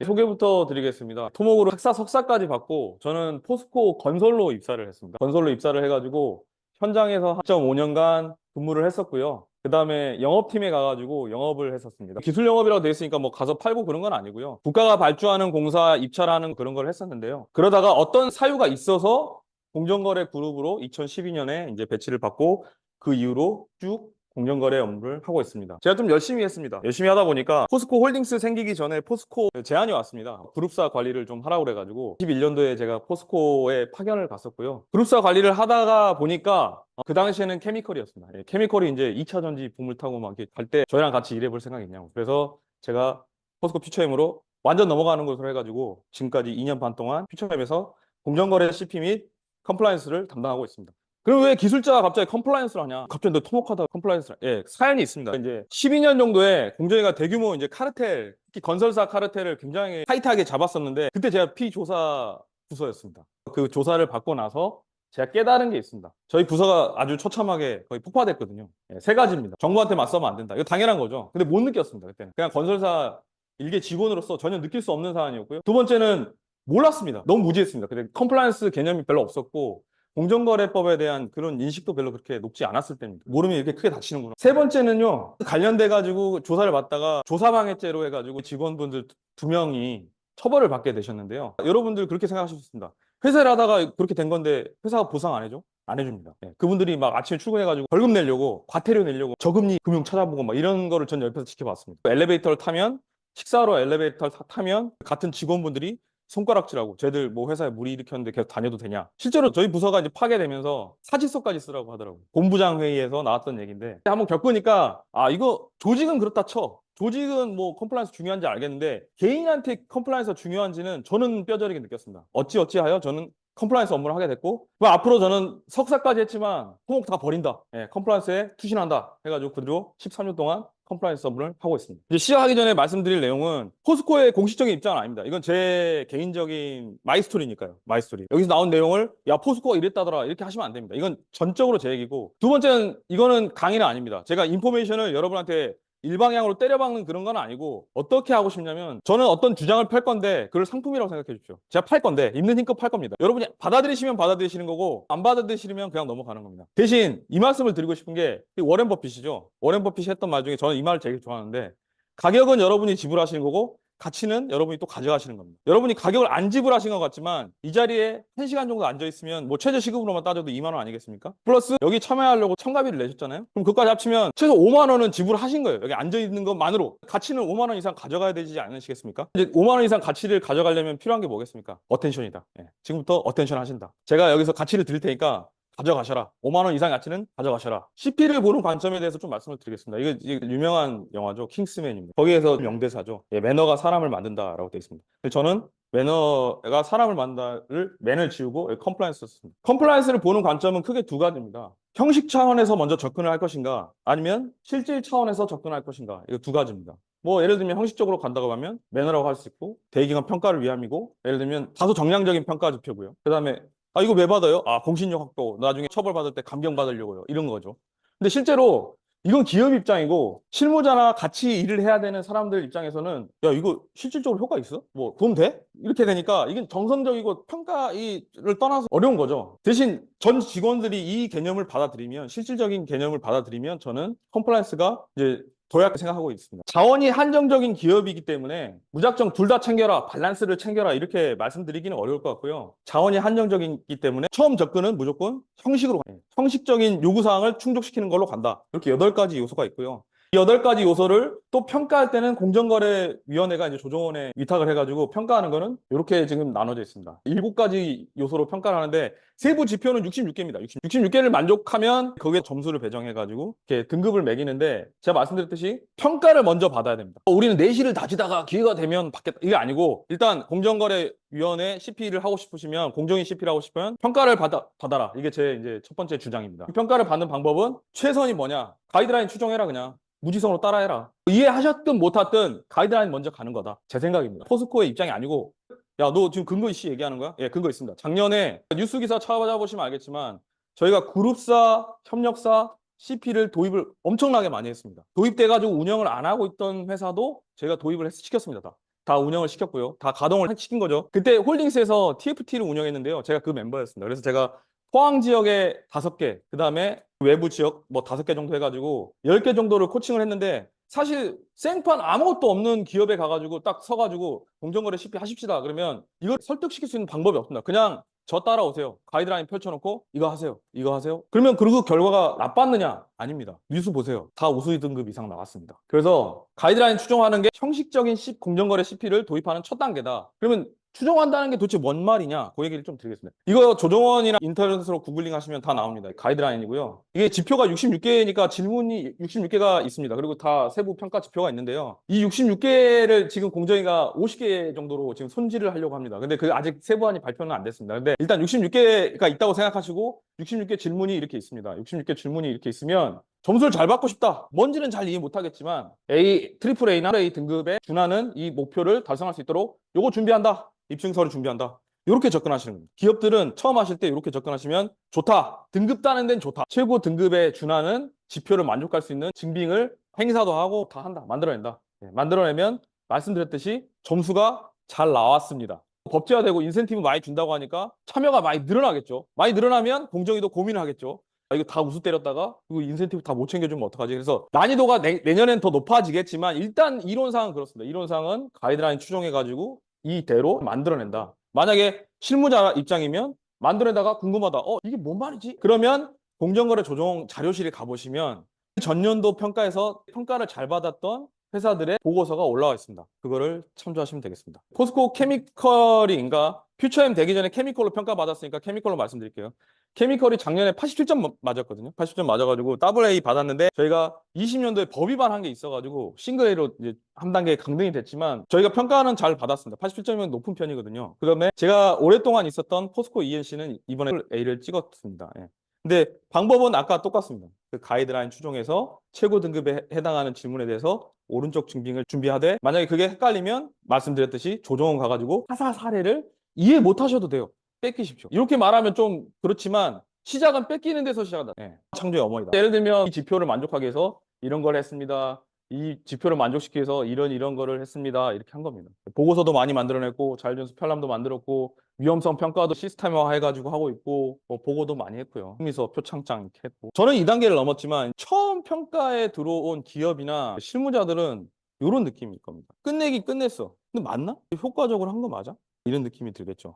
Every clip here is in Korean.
소개부터 드리겠습니다. 토목으로 석사, 석사까지 받고 저는 포스코 건설로 입사를 했습니다. 건설로 입사를 해가지고 현장에서 4.5년간 근무를 했었고요. 그 다음에 영업팀에 가가지고 영업을 했었습니다. 기술 영업이라고 돼 있으니까 뭐 가서 팔고 그런 건 아니고요. 국가가 발주하는 공사 입찰하는 그런 걸 했었는데요. 그러다가 어떤 사유가 있어서 공정거래 그룹으로 2012년에 이제 배치를 받고 그 이후로 쭉 공정거래 업무를 하고 있습니다. 제가 좀 열심히 했습니다. 열심히 하다 보니까 포스코 홀딩스 생기기 전에 포스코 제안이 왔습니다. 그룹사 관리를 좀 하라고 그래가지고 21년도에 제가 포스코에 파견을 갔었고요. 그룹사 관리를 하다가 보니까 그 당시에는 케미컬이었습니다. 케미컬이 이제 2차 전지 붐을 타고 막 이렇게 갈 때 저희랑 같이 일해볼 생각이 있냐고. 그래서 제가 포스코 퓨처엠으로 완전 넘어가는 것으로 해가지고 지금까지 2년 반 동안 퓨처엠에서 공정거래 CP 및 컴플라이언스를 담당하고 있습니다. 그럼 왜 기술자가 갑자기 컴플라이언스를 하냐? 갑자기 너 토목하다 컴플라이언스를. 예, 사연이 있습니다. 이제 12년 정도에 공정위가 대규모 이제 카르텔, 특히 건설사 카르텔을 굉장히 타이트하게 잡았었는데 그때 제가 피조사 부서였습니다. 그 조사를 받고 나서 제가 깨달은 게 있습니다. 저희 부서가 아주 처참하게 거의 폭파됐거든요. 예, 세 가지입니다. 정부한테 맞서면 안 된다. 이거 당연한 거죠. 근데 못 느꼈습니다. 그때는. 그냥 건설사 일개 직원으로서 전혀 느낄 수 없는 사안이었고요. 두 번째는 몰랐습니다. 너무 무지했습니다. 근데 컴플라이언스 개념이 별로 없었고 공정거래법에 대한 그런 인식도 별로 그렇게 높지 않았을 때입니다. 모르면 이렇게 크게 다치는구나. 세 번째는요, 관련돼가지고 조사를 받다가 조사방해죄로 해가지고 직원분들 2명이 처벌을 받게 되셨는데요. 여러분들 그렇게 생각하실 수 있습니다. 회사를 하다가 그렇게 된 건데 회사가 보상 안 해줘? 안 해줍니다. 예, 그분들이 막 아침에 출근해가지고 벌금 내려고, 과태료 내려고, 저금리 금융 찾아보고 막 이런 거를 전 옆에서 지켜봤습니다. 엘리베이터를 타면, 식사로 엘리베이터를 타면 같은 직원분들이 손가락질하고 쟤들 뭐 회사에 무리 일으켰는데 계속 다녀도 되냐. 실제로 저희 부서가 이제 파괴되면서 사직서까지 쓰라고 하더라고요. 본부장 회의에서 나왔던 얘기인데 한번 겪으니까 아 이거 조직은 그렇다 쳐. 조직은 뭐 컴플라이언스 중요한지 알겠는데 개인한테 컴플라이언스가 중요한지는 저는 뼈저리게 느꼈습니다. 어찌어찌하여 저는 컴플라이언스 업무를 하게 됐고 앞으로 저는 석사까지 했지만 토목 다 버린다. 예, 컴플라이언스에 투신한다 해가지고 그 뒤로 13년 동안 컴플라이언스 업무를 하고 있습니다. 이제 시작하기 전에 말씀드릴 내용은 포스코의 공식적인 입장은 아닙니다. 이건 제 개인적인 마이스토리니까요. 마이스토리. 여기서 나온 내용을 야 포스코가 이랬다더라 이렇게 하시면 안 됩니다. 이건 전적으로 제 얘기고 두 번째는 이거는 강의는 아닙니다. 제가 인포메이션을 여러분한테 일방향으로 때려박는 그런 건 아니고 어떻게 하고 싶냐면 저는 어떤 주장을 펼 건데 그걸 상품이라고 생각해 주십시오. 제가 팔 건데 있는 힘껏 팔 겁니다. 여러분이 받아들이시면 받아들이시는 거고 안 받아들이시면 그냥 넘어가는 겁니다. 대신 이 말씀을 드리고 싶은 게 워렌 버핏이죠. 워렌 버핏이 했던 말 중에 저는 이 말을 되게 좋아하는데 가격은 여러분이 지불하시는 거고 가치는 여러분이 또 가져가시는 겁니다. 여러분이 가격을 안 지불하신 것 같지만 이 자리에 1시간 정도 앉아있으면 뭐 최저 시급으로만 따져도 2만 원 아니겠습니까? 플러스 여기 참여하려고 참가비를 내셨잖아요. 그럼 그것까지 합치면 최소 5만 원은 지불하신 거예요. 여기 앉아있는 것만으로. 가치는 5만 원 이상 가져가야 되지 않으시겠습니까? 이제 5만 원 이상 가치를 가져가려면 필요한 게 뭐겠습니까? 어텐션이다. 예, 지금부터 어텐션 하신다. 제가 여기서 가치를 드릴 테니까 가져가셔라. 5만 원 이상 가치는 가져가셔라. CP를 보는 관점에 대해서 좀 말씀을 드리겠습니다. 이게 유명한 영화죠. 킹스맨입니다. 거기에서 명대사죠. 예, 매너가 사람을 만든다라고 되어 있습니다. 저는 매너가 사람을 만든다를 맨을 지우고 컴플라이언스 썼습니다. 컴플라이언스를 보는 관점은 크게 두 가지입니다. 형식 차원에서 먼저 접근을 할 것인가 아니면 실질 차원에서 접근할 것인가 이거 두 가지입니다. 뭐 예를 들면 형식적으로 간다고 하면 매너라고 할 수 있고 대기관 평가를 위함이고 예를 들면 다소 정량적인 평가 지표고요. 그다음에 아, 이거 왜 받아요? 아, 공신력 확보. 나중에 처벌받을 때 감경받으려고요. 이런 거죠. 근데 실제로 이건 기업 입장이고 실무자나 같이 일을 해야 되는 사람들 입장에서는 야, 이거 실질적으로 효과 있어? 뭐, 돈 돼? 이렇게 되니까 이게 정성적이고 평가를 떠나서 어려운 거죠. 대신 전 직원들이 이 개념을 받아들이면 실질적인 개념을 받아들이면 저는 컴플라이언스가 이제 도약을 생각하고 있습니다. 자원이 한정적인 기업이기 때문에 무작정 둘 다 챙겨라, 밸런스를 챙겨라 이렇게 말씀드리기는 어려울 것 같고요. 자원이 한정적이기 때문에 처음 접근은 무조건 형식으로 가요. 형식적인 요구사항을 충족시키는 걸로 간다. 이렇게 8가지 요소가 있고요. 이 8가지 요소를 또 평가할 때는 공정거래위원회가 이제 조정원에 위탁을 해가지고 평가하는 거는 이렇게 지금 나눠져 있습니다. 7가지 요소로 평가를 하는데 세부 지표는 66개입니다. 66개를 만족하면 거기에 점수를 배정해가지고 이렇게 등급을 매기는데 제가 말씀드렸듯이 평가를 먼저 받아야 됩니다. 우리는 내실을 다지다가 기회가 되면 받겠다. 이게 아니고 일단 공정거래위원회 CP를 하고 싶으시면 공정위 CP를 하고 싶으면 평가를 받아라. 이게 제 이제 첫 번째 주장입니다. 평가를 받는 방법은 최선이 뭐냐? 가이드라인 추정해라 그냥. 무지성으로 따라해라. 이해하셨든 못하든 가이드라인 먼저 가는 거다. 제 생각입니다. 포스코의 입장이 아니고 야, 너 지금 근거 이씨 얘기하는 거야? 예, 근거 있습니다. 작년에 뉴스 기사 찾아보시면 알겠지만 저희가 그룹사, 협력사, CP를 도입을 엄청나게 많이 했습니다. 도입돼가지고 운영을 안 하고 있던 회사도 저희가 도입을 시켰습니다. 다. 다 운영을 시켰고요. 다 가동을 시킨 거죠. 그때 홀딩스에서 TFT를 운영했는데요. 제가 그 멤버였습니다. 그래서 제가 포항 지역에 5개, 그 다음에 외부 지역 뭐 5개 정도 해가지고 10개 정도를 코칭을 했는데 사실 생판 아무것도 없는 기업에 가가지고 딱 서가지고 공정거래 CP 하십시다. 그러면 이걸 설득시킬 수 있는 방법이 없습니다. 그냥 저 따라오세요. 가이드라인 펼쳐놓고 이거 하세요. 이거 하세요. 그러면 그리고 결과가 나빴느냐? 아닙니다. 뉴스 보세요. 다 우수 등급 이상 나왔습니다. 그래서 가이드라인 추정하는 게 형식적인 공정거래 CP를 도입하는 첫 단계다. 그러면 추정한다는 게 도대체 뭔 말이냐? 그 얘기를 좀 드리겠습니다. 이거 조정원이나 인터넷으로 구글링 하시면 다 나옵니다. 가이드라인이고요. 이게 지표가 66개니까 질문이 66개가 있습니다. 그리고 다 세부 평가 지표가 있는데요. 이 66개를 지금 공정위가 50개 정도로 지금 손질을 하려고 합니다. 근데 그 아직 세부안이 발표는 안 됐습니다. 근데 일단 66개가 있다고 생각하시고 66개 질문이 이렇게 있습니다. 66개 질문이 이렇게 있으면 점수를 잘 받고 싶다. 뭔지는 잘 이해 못하겠지만 트리플 A나 A 등급에 준하는 이 목표를 달성할 수 있도록 요거 준비한다. 입증서를 준비한다. 이렇게 접근하시는 겁니다. 기업들은 처음 하실 때 이렇게 접근하시면 좋다. 등급 따는 데는 좋다. 최고 등급에 준하는 지표를 만족할 수 있는 증빙을 행사도 하고 다 한다. 만들어낸다. 만들어내면 말씀드렸듯이 점수가 잘 나왔습니다. 법제화되고 인센티브 많이 준다고 하니까 참여가 많이 늘어나겠죠. 많이 늘어나면 공정위도 고민을 하겠죠. 이거 다 우수 때렸다가 이거 인센티브 다 못 챙겨주면 어떡하지? 그래서 난이도가 내년엔 더 높아지겠지만 일단 이론상은 그렇습니다. 이론상은 가이드라인 추정해가지고 이대로 만들어낸다. 만약에 실무자 입장이면 만들어내다가 궁금하다. 이게 뭔 말이지? 그러면 공정거래 조정 자료실에 가보시면 전년도 평가에서 평가를 잘 받았던 회사들의 보고서가 올라와 있습니다. 그거를 참조하시면 되겠습니다. 포스코 케미컬인가 퓨처엠 되기 전에 케미컬로 평가받았으니까 케미컬로 말씀드릴게요. 케미컬이 작년에 87점 맞았거든요. 87점 맞아가지고 AA 받았는데 저희가 20년도에 법 위반한 게 있어가지고 싱글 A로 이제 한 단계 강등이 됐지만 저희가 평가는 잘 받았습니다. 87점이면 높은 편이거든요. 그다음에 제가 오랫동안 있었던 포스코 ENC는 이번에 A를 찍었습니다. 예. 근데 방법은 아까 똑같습니다. 그 가이드라인 추종해서 최고 등급에 해당하는 질문에 대해서 오른쪽 증빙을 준비하되 만약에 그게 헷갈리면 말씀드렸듯이 조정원 가가지고 타사 사례를 이해 못 하셔도 돼요. 뺏기십시오. 이렇게 말하면 좀 그렇지만 시작은 뺏기는 데서 시작한다. 창조의 어머니다. 예를 들면 이 지표를 만족하기 위해서 이런 걸 했습니다. 이 지표를 만족시키기 위해서 이런 거를 했습니다. 이렇게 한 겁니다. 보고서도 많이 만들어냈고 자율준수 편람도 만들었고 위험성 평가도 시스템화 해가지고 하고 있고 보고도 많이 했고요. 흥미서 표창장 이렇게 했고 저는 2단계를 넘었지만 처음 평가에 들어온 기업이나 실무자들은 이런 느낌일 겁니다. 끝내긴 끝냈어. 근데 맞나? 효과적으로 한 거 맞아? 이런 느낌이 들겠죠.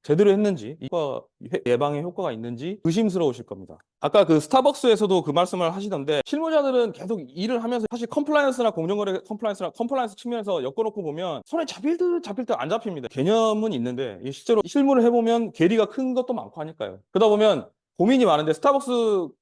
제대로 했는지, 예방에 효과가 있는지 의심스러우실 겁니다. 아까 그 스타벅스에서도 그 말씀을 하시던데 실무자들은 계속 일을 하면서 사실 컴플라이언스나 공정거래 컴플라이언스 측면에서 엮어놓고 보면 손에 잡힐 듯 안 잡힙니다. 개념은 있는데 실제로 실무를 해보면 괴리가 큰 것도 많고 하니까요. 그러다 보면 고민이 많은데 스타벅스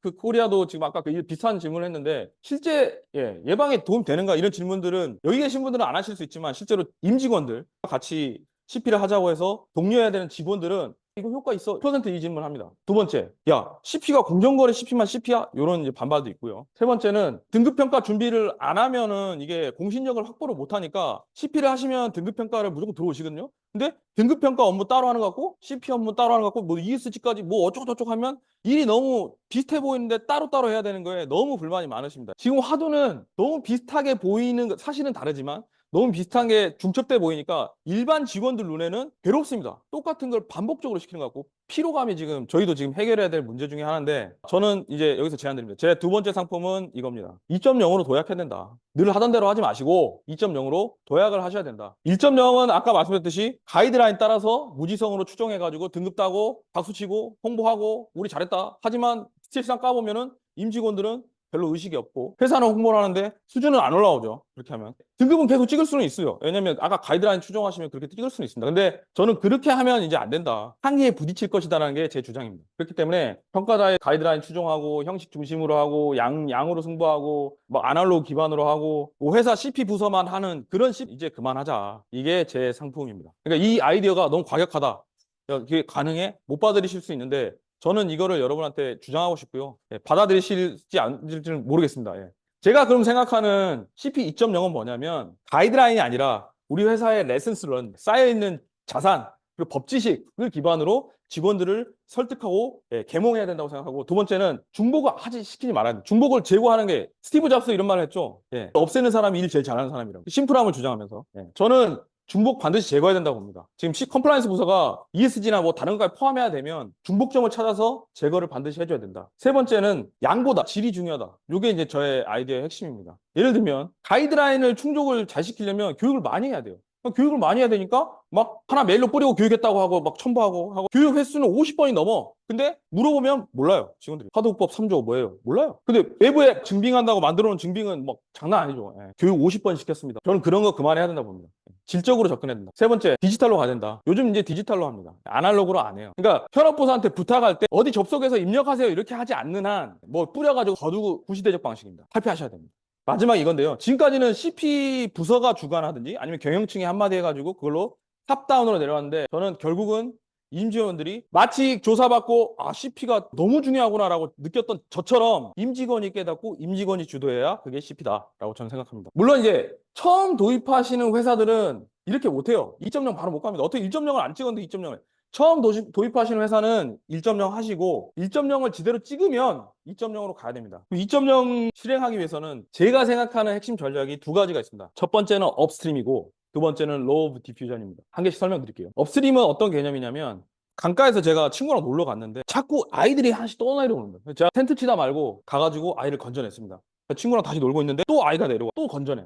그 코리아도 지금 아까 그 비슷한 질문을 했는데 실제 예방에 도움 되는가 이런 질문들은 여기 계신 분들은 안 하실 수 있지만 실제로 임직원들 같이 CP를 하자고 해서 독려해야 되는 직원들은 이거 효과 있어. %이 질문을 합니다. 두 번째, 야, CP가 공정거래 CP만 CP야? 이런 이제 반발도 있고요. 세 번째는 등급평가 준비를 안 하면은 이게 공신력을 확보를 못 하니까 CP를 하시면 등급평가를 무조건 들어오시거든요. 근데 등급평가 업무 따로 하는 것 같고 CP 업무 따로 하는 것 같고 뭐 ESG까지 뭐 어쩌고저쩌고 하면 일이 너무 비슷해 보이는데 따로따로 해야 되는 거에 너무 불만이 많으십니다. 지금 화두는 너무 비슷하게 보이는 사실은 다르지만 너무 비슷한 게 중첩돼 보이니까 일반 직원들 눈에는 괴롭습니다. 똑같은 걸 반복적으로 시키는 것 같고 피로감이 지금 저희도 지금 해결해야 될 문제 중에 하나인데 저는 이제 여기서 제안드립니다. 제 두 번째 상품은 이겁니다. 2.0으로 도약해야 된다. 늘 하던 대로 하지 마시고 2.0으로 도약을 하셔야 된다. 1.0은 아까 말씀드렸듯이 가이드라인 따라서 무지성으로 추정해가지고 등급 따고 박수치고 홍보하고 우리 잘했다. 하지만 실상 까보면은 임직원들은 별로 의식이 없고 회사는 홍보를 하는데 수준은 안 올라오죠. 그렇게 하면 등급은 계속 찍을 수는 있어요. 왜냐면 아까 가이드라인 추정하시면 그렇게 찍을 수는 있습니다. 근데 저는 그렇게 하면 이제 안 된다. 한계에 부딪힐 것이다라는 게 제 주장입니다. 그렇기 때문에 평가자의 가이드라인 추정하고 형식 중심으로 하고 양으로 승부하고 뭐 아날로그 기반으로 하고 뭐 회사 CP 부서만 하는 그런 이제 그만하자. 이게 제 상품입니다. 그러니까 이 아이디어가 너무 과격하다. 그게 가능해? 못 받아들이실 수 있는데 저는 이거를 여러분한테 주장하고 싶고요. 받아들이실지 않을지는 모르겠습니다. 제가 그럼 생각하는 CP 2.0은 뭐냐면 가이드라인이 아니라 우리 회사의 레슨스 런, 쌓여있는 자산, 그리고 법 지식을 기반으로 직원들을 설득하고 계몽해야 된다고 생각하고 두 번째는 중복을 시키지 말아야 돼. 중복을 제고하는 게 스티브 잡스 이런 말을 했죠. 없애는 사람이 일 제일 잘하는 사람이라고. 심플함을 주장하면서. 저는 중복 반드시 제거해야 된다고 봅니다. 지금 컴플라이언스 부서가 ESG나 뭐 다른 것까지 포함해야 되면 중복점을 찾아서 제거를 반드시 해줘야 된다. 세 번째는 양보다. 질이 중요하다. 이게 이제 저의 아이디어의 핵심입니다. 예를 들면 가이드라인을 충족을 잘 시키려면 교육을 많이 해야 돼요. 교육을 많이 해야 되니까 막 하나 메일로 뿌리고 교육했다고 하고 막 첨부하고 하고 교육 횟수는 50번이 넘어. 근데 물어보면 몰라요. 직원들이. 하도급 3조 뭐예요? 몰라요. 근데 외부에 증빙한다고 만들어 놓은 증빙은 막 장난 아니죠. 예. 교육 50번 시켰습니다. 저는 그런 거 그만해야 된다고 봅니다. 질적으로 접근해야 된다. 세 번째, 디지털로 가야 된다. 요즘 이제 디지털로 합니다. 아날로그로 안 해요. 그러니까 현업부서한테 부탁할 때 어디 접속해서 입력하세요 이렇게 하지 않는 한 뭐 뿌려가지고 거두고 구시대적 방식입니다. 탈피하셔야 됩니다. 마지막 이건데요. 지금까지는 CP 부서가 주관하든지 아니면 경영층이 한마디 해가지고 그걸로 탑다운으로 내려왔는데 저는 결국은 임직원들이 마치 조사받고 CP가 너무 중요하구나라고 느꼈던 저처럼 임직원이 깨닫고 임직원이 주도해야 그게 CP다라고 저는 생각합니다. 물론 이제 처음 도입하시는 회사들은 이렇게 못해요. 2.0 바로 못 갑니다. 어떻게 1.0을 안 찍었는데 2.0을. 처음 도입하시는 회사는 1.0 하시고 1.0을 제대로 찍으면 2.0으로 가야 됩니다. 2.0 실행하기 위해서는 제가 생각하는 핵심 전략이 두 가지가 있습니다. 첫 번째는 업스트림이고 두 번째는 로우 오브 디퓨전입니다. 한 개씩 설명드릴게요. 업스트림은 어떤 개념이냐면 강가에서 제가 친구랑 놀러 갔는데 자꾸 아이들이 하나씩 떠내려오는 거예요. 제가 텐트 치다 말고 가가지고 아이를 건져냈습니다. 친구랑 다시 놀고 있는데 또 아이가 내려와. 또 건져내.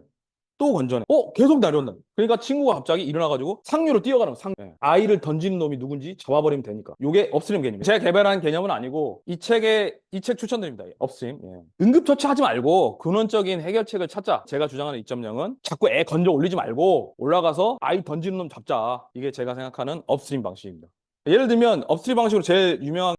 또 건져내. 계속 내려온다. 그러니까 친구가 갑자기 일어나가지고 상류로 뛰어가는 거야. 아이를 던지는 놈이 누군지 잡아버리면 되니까. 요게 업스트림 개념이에요. 제가 개발한 개념은 아니고 이 책 추천드립니다. 업스트림. 응급처치하지 말고 근원적인 해결책을 찾자. 제가 주장하는 2.0은 자꾸 애 건져 올리지 말고 올라가서 아이 던지는 놈 잡자. 이게 제가 생각하는 업스트림 방식입니다. 예를 들면 업스트림 방식으로 제일 유명한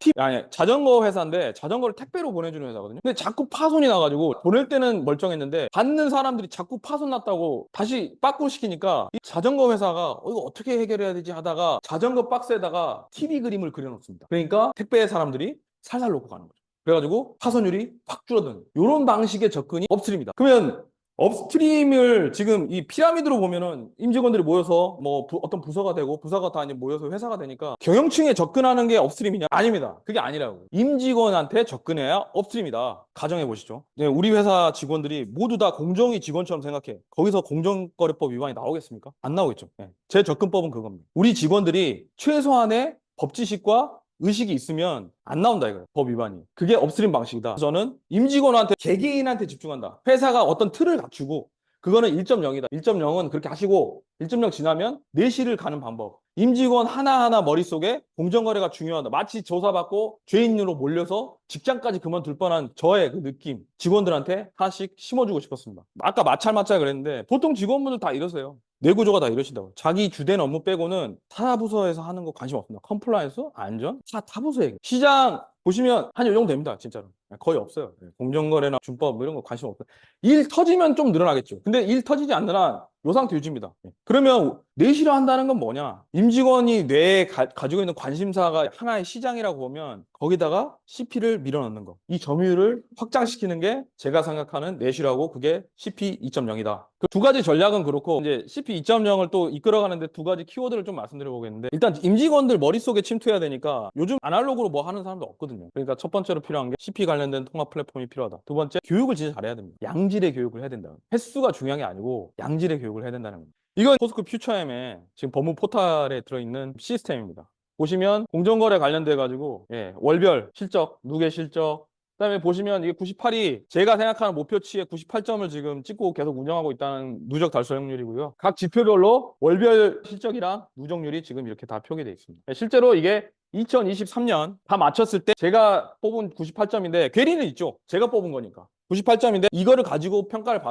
자전거 회사인데 자전거를 택배로 보내주는 회사거든요. 근데 자꾸 파손이 나가지고 보낼 때는 멀쩡했는데 받는 사람들이 자꾸 파손 났다고 다시 빠꾸 시키니까 이 자전거 회사가 이거 어떻게 해결해야 되지 하다가 자전거 박스에다가 TV 그림을 그려놓습니다. 그러니까 택배 사람들이 살살 놓고 가는 거죠. 그래가지고 파손율이 확 줄어드는 이런 방식의 접근이 업스트림이다. 그러면 업스트림을 지금 이 피라미드로 보면은 임직원들이 모여서 뭐 어떤 부서가 되고 부서가 다 이제 모여서 회사가 되니까 경영층에 접근하는 게 업스트림이냐? 아닙니다. 그게 아니라고. 임직원한테 접근해야 업스트림이다. 가정해 보시죠. 우리 회사 직원들이 모두 다 공정위 직원처럼 생각해. 거기서 공정거래법 위반이 나오겠습니까? 안 나오겠죠. 제 접근법은 그겁니다. 우리 직원들이 최소한의 법지식과 의식이 있으면 안 나온다 이거예요. 법 위반이. 그게 업스트림 방식이다. 저는 임직원한테 개개인한테 집중한다. 회사가 어떤 틀을 갖추고 그거는 1.0이다. 1.0은 그렇게 하시고 1.0 지나면 내실을 가는 방법. 임직원 하나하나 머릿속에 공정거래가 중요하다. 마치 조사받고 죄인으로 몰려서 직장까지 그만둘 뻔한 저의 그 느낌. 직원들한테 하나씩 심어주고 싶었습니다. 아까 마찰 그랬는데 보통 직원분들 다 이러세요. 뇌구조가 다 이러시다고. 자기 주된 업무 빼고는 타 부서에서 하는 거 관심 없습니다. 컴플라이언스, 안전, 타 부서에. 시장 보시면 한 요 정도 됩니다. 진짜로. 거의 없어요. 공정거래나 준법 뭐 이런 거 관심 없어요. 일 터지면 좀 늘어나겠죠. 근데 일 터지지 않는 한 요 상태 유지입니다. 그러면 내실화 한다는 건 뭐냐? 임직원이 뇌에 가지고 있는 관심사가 하나의 시장이라고 보면 거기다가 CP를 밀어넣는 거. 이 점유율을 확장시키는 게 제가 생각하는 내실화고 그게 CP 2.0이다. 그 두 가지 전략은 그렇고 이제 CP 2.0을 또 이끌어가는데 두 가지 키워드를 좀 말씀드려 보겠는데 일단 임직원들 머릿속에 침투해야 되니까 요즘 아날로그로 뭐 하는 사람도 없거든요. 그러니까 첫 번째로 필요한 게 CP 관련된 통합 플랫폼이 필요하다. 두 번째, 교육을 진짜 잘해야 됩니다. 양질의 교육을 해야 된다. 횟수가 중요한 게 아니고 양질의 교육을 해야 된다는 겁니다. 이건 포스코 퓨처엠에 지금 법무 포탈에 들어있는 시스템입니다. 보시면 공정거래 관련돼 가지고 월별 실적, 누계 실적, 그다음에 보시면 이게 98이 제가 생각하는 목표치의 98점을 지금 찍고 계속 운영하고 있다는 누적 달성률이고요. 각 지표별로 월별 실적이랑 누적률이 지금 이렇게 다 표기되어 있습니다. 실제로 이게 2023년 다 마쳤을 때 제가 뽑은 98점인데 괴리는 있죠. 제가 뽑은 거니까. 98점인데 이거를 가지고 평가를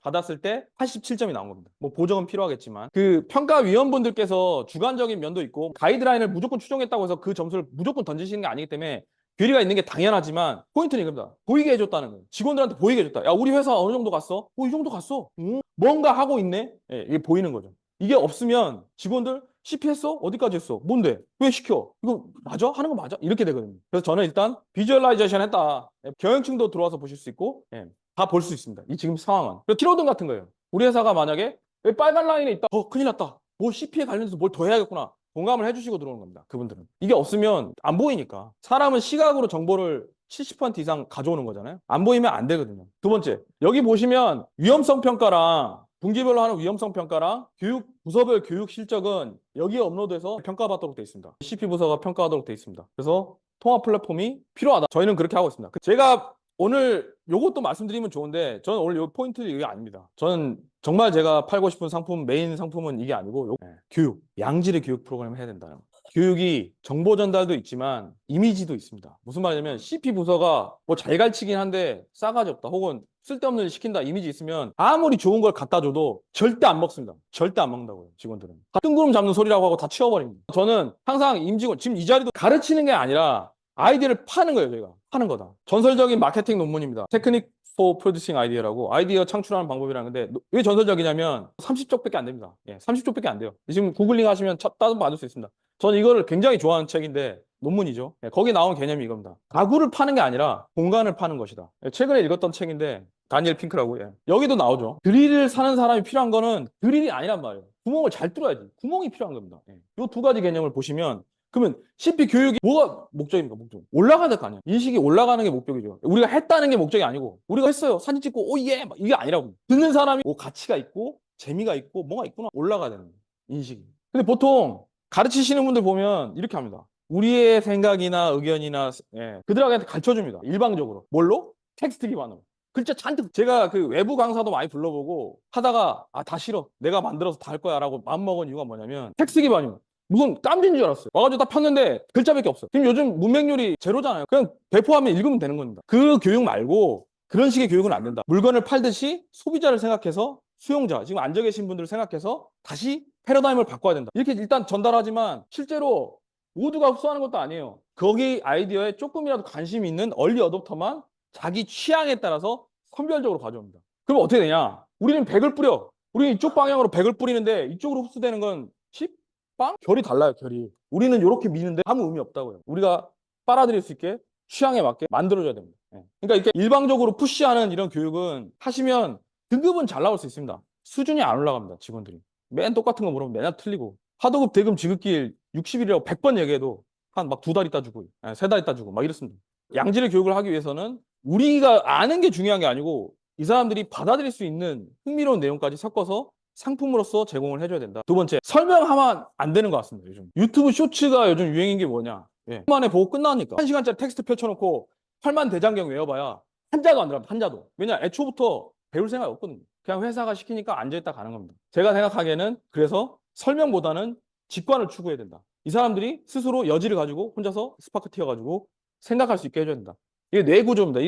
받았을 때 87점이 나온 겁니다. 뭐 보정은 필요하겠지만 그 평가위원분들께서 주관적인 면도 있고 가이드라인을 무조건 추정했다고 해서 그 점수를 무조건 던지시는 게 아니기 때문에 괴리가 있는 게 당연하지만 포인트는 이겁니다. 보이게 해줬다는 거예요. 직원들한테 보이게 해줬다. 야, 우리 회사 어느 정도 갔어? 이 정도 갔어. 뭔가 하고 있네. 이게 보이는 거죠. 이게 없으면 직원들 CP 했어? 어디까지 했어? 뭔데? 왜 시켜? 이거 맞아? 하는 거 맞아? 이렇게 되거든요. 그래서 저는 일단 비주얼라이제이션 했다. 경영층도 들어와서 보실 수 있고 다 볼 수 있습니다. 이 지금 상황은. 그리고 키로등 같은 거예요. 우리 회사가 만약에 빨간 라인에 있다. 큰일 났다. 뭐 CP에 관련해서 뭘 더 해야겠구나. 공감을 해주시고 들어오는 겁니다. 그분들은. 이게 없으면 안 보이니까. 사람은 시각으로 정보를 70% 이상 가져오는 거잖아요. 안 보이면 안 되거든요. 두 번째, 여기 보시면 위험성 평가랑 분기별로 하는 위험성 평가랑 교육 부서별 교육 실적은 여기에 업로드해서 평가받도록 되어 있습니다. CP 부서가 평가하도록 되어 있습니다. 그래서 통합 플랫폼이 필요하다. 저희는 그렇게 하고 있습니다. 제가 오늘 요것도 말씀드리면 좋은데 저는 오늘 요 포인트 이게 아닙니다. 저는 정말 제가 팔고 싶은 상품 메인 상품은 이게 아니고 교육, 양질의 교육 프로그램을 해야 된다. 교육이 정보 전달도 있지만 이미지도 있습니다. 무슨 말이냐면 CP 부서가 뭐 잘 가르치긴 한데 싸가지 없다 혹은 쓸데없는 일 시킨다 이미지 있으면 아무리 좋은 걸 갖다 줘도 절대 안 먹습니다. 절대 안 먹는다고요. 직원들은. 다 뜬구름 잡는 소리라고 하고 다 치워버립니다. 저는 항상 임직원 지금 이 자리도 가르치는 게 아니라 아이디어를 파는 거예요. 저희가 파는 거다. 전설적인 마케팅 논문입니다. 테크닉 for producing 아이디어라고 아이디어 창출하는 방법이라는 건데 왜 전설적이냐면 30쪽밖에 안 됩니다. 30쪽밖에 안 돼요. 지금 구글링 하시면 다운받을 수 있습니다. 저는 이거를 굉장히 좋아하는 책인데 논문이죠. 거기 나온 개념이 이겁니다. 가구를 파는 게 아니라 공간을 파는 것이다. 최근에 읽었던 책인데 다니엘 핑크라고. 여기도 나오죠. 드릴을 사는 사람이 필요한 거는 드릴이 아니란 말이에요. 구멍을 잘 뚫어야지. 구멍이 필요한 겁니다. 이 두 가지 개념을 보시면 그러면 CP 교육이 뭐가 목적입니까? 목적. 올라가야 될 거 아니야. 인식이 올라가는 게 목적이죠. 우리가 했다는 게 목적이 아니고 우리가 했어요. 사진 찍고 오예 이게 아니라고. 듣는 사람이 가치가 있고 재미가 있고 뭐가 있구나 올라가야 되는 거예요. 인식이. 근데 보통 가르치시는 분들 보면 이렇게 합니다. 우리의 생각이나 의견이나 그들에게 가르쳐줍니다. 일방적으로. 뭘로? 텍스트 기반으로. 글자 잔뜩. 제가 그 외부 강사도 많이 불러보고 하다가 다 싫어. 내가 만들어서 다 할 거야 라고 마음먹은 이유가 뭐냐면 텍스트 기반이요. 무슨 깜진인 줄 알았어요. 와가지고 딱 폈는데 글자밖에 없어. 지금 요즘 문맹률이 제로잖아요. 그냥 배포하면 읽으면 되는 겁니다. 그 교육 말고 그런 식의 교육은 안 된다. 물건을 팔듯이 소비자를 생각해서 수용자, 지금 앉아 계신 분들을 생각해서 다시 패러다임을 바꿔야 된다. 이렇게 일단 전달하지만 실제로 모두가 흡수하는 것도 아니에요. 거기 아이디어에 조금이라도 관심이 있는 얼리 어댑터만 자기 취향에 따라서 선별적으로 가져옵니다. 그럼 어떻게 되냐? 우리는 100을 뿌려. 우리는 이쪽 방향으로 100을 뿌리는데 이쪽으로 흡수되는 건 10? 빵? 결이 달라요, 결이. 우리는 이렇게 미는데 아무 의미 없다고요. 우리가 빨아들일 수 있게 취향에 맞게 만들어줘야 됩니다. 그러니까 이렇게 일방적으로 푸시하는 이런 교육은 하시면 등급은 잘 나올 수 있습니다. 수준이 안 올라갑니다, 직원들이. 맨 똑같은 거 물으면 맨날 틀리고. 하도급, 대금, 지급길 60일이라고 100번 얘기해도 한 막 2달 있다 주고, 3달 있다 주고, 막 이렇습니다. 양질의 교육을 하기 위해서는 우리가 아는 게 중요한 게 아니고 이 사람들이 받아들일 수 있는 흥미로운 내용까지 섞어서 상품으로서 제공을 해줘야 된다. 두 번째, 설명하면 안 되는 것 같습니다. 요즘 유튜브 쇼츠가 요즘 유행인 게 뭐냐? 만에 보고 끝나니까 1시간짜리 텍스트 펼쳐놓고 팔만대장경 외워봐야 한자도 안 들어갑니다. 한자도. 왜냐? 애초부터 배울 생각이 없거든요. 그냥 회사가 시키니까 앉아있다 가는 겁니다. 제가 생각하기에는 그래서 설명보다는 직관을 추구해야 된다. 이 사람들이 스스로 여지를 가지고 혼자서 스파크 튀어가지고 생각할 수 있게 해줘야 된다. 이게 뇌구조입니다.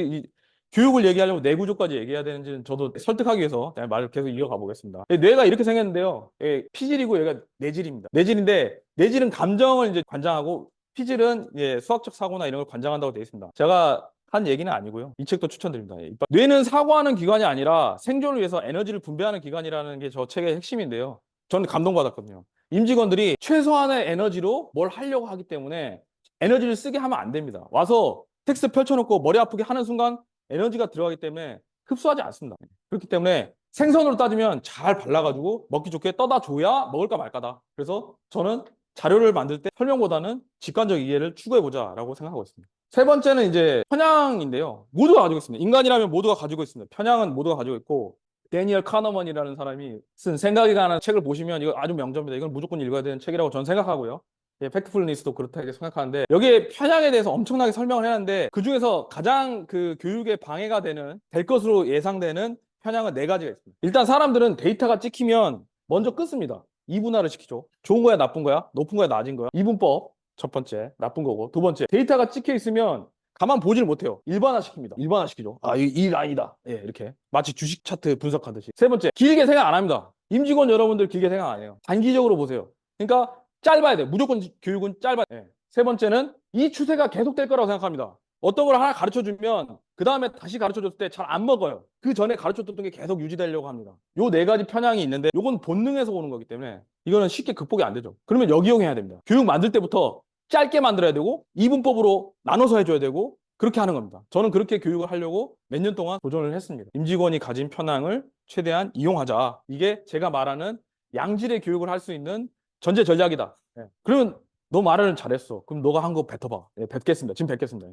교육을 얘기하려면 뇌구조까지 얘기해야 되는지는 저도 설득하기 위해서 말을 계속 이어가 보겠습니다. 뇌가 이렇게 생겼는데요. 피질이고 얘가 뇌질입니다. 뇌질인데 뇌질은 감정을 이제 관장하고 피질은 수학적 사고나 이런 걸 관장한다고 되어 있습니다. 제가 한 얘기는 아니고요. 이 책도 추천드립니다. 뇌는 사고하는 기관이 아니라 생존을 위해서 에너지를 분배하는 기관이라는 게 저 책의 핵심인데요. 저는 감동받았거든요. 임직원들이 최소한의 에너지로 뭘 하려고 하기 때문에 에너지를 쓰게 하면 안 됩니다. 와서 텍스트 펼쳐놓고 머리 아프게 하는 순간 에너지가 들어가기 때문에 흡수하지 않습니다. 그렇기 때문에 생선으로 따지면 잘 발라가지고 먹기 좋게 떠다 줘야 먹을까 말까다. 그래서 저는 자료를 만들 때 설명보다는 직관적 이해를 추구해보자라고 생각하고 있습니다. 세 번째는 이제 편향인데요. 모두가 가지고 있습니다. 인간이라면 모두가 가지고 있습니다. 편향은 모두가 가지고 있고 데니얼 카너먼이라는 사람이 쓴 생각이 가는 책을 보시면 이거 아주 명저입니다. 이건 무조건 읽어야 되는 책이라고 저는 생각하고요. 팩트풀니스도 그렇다고 생각하는데 여기에 편향에 대해서 엄청나게 설명을 해놨는데 그중에서 가장 그 교육에 방해가 될 것으로 예상되는 편향은 4가지가 있습니다. 일단 사람들은 데이터가 찍히면 먼저 끊습니다. 이분화를 시키죠. 좋은 거야, 나쁜 거야? 높은 거야, 낮은 거야? 이분법 첫 번째, 나쁜 거고. 두 번째, 데이터가 찍혀 있으면 가만 보질 못해요. 일반화시킵니다. 일반화시키죠. 이 라인이다. 이렇게 마치 주식 차트 분석하듯이. 세 번째, 길게 생각 안 합니다. 임직원 여러분들 길게 생각 안 해요. 단기적으로 보세요. 그러니까 짧아야 돼. 무조건 교육은 짧아야 돼. 세 번째는 이 추세가 계속될 거라고 생각합니다. 어떤 걸 하나 가르쳐주면 그 다음에 다시 가르쳐줬을 때 잘 안 먹어요. 그 전에 가르쳐줬던 게 계속 유지되려고 합니다. 요 4가지 편향이 있는데 요건 본능에서 오는 거기 때문에 이거는 쉽게 극복이 안 되죠. 그러면 역이용해야 됩니다. 교육 만들 때부터 짧게 만들어야 되고 이분법으로 나눠서 해줘야 되고 그렇게 하는 겁니다. 저는 그렇게 교육을 하려고 몇 년 동안 도전을 했습니다. 임직원이 가진 편향을 최대한 이용하자. 이게 제가 말하는 양질의 교육을 할 수 있는 전제 전략이다. 그러면 너 말을 잘했어. 그럼 너가 한 거 뱉어봐. 뱉겠습니다. 지금 뱉겠습니다.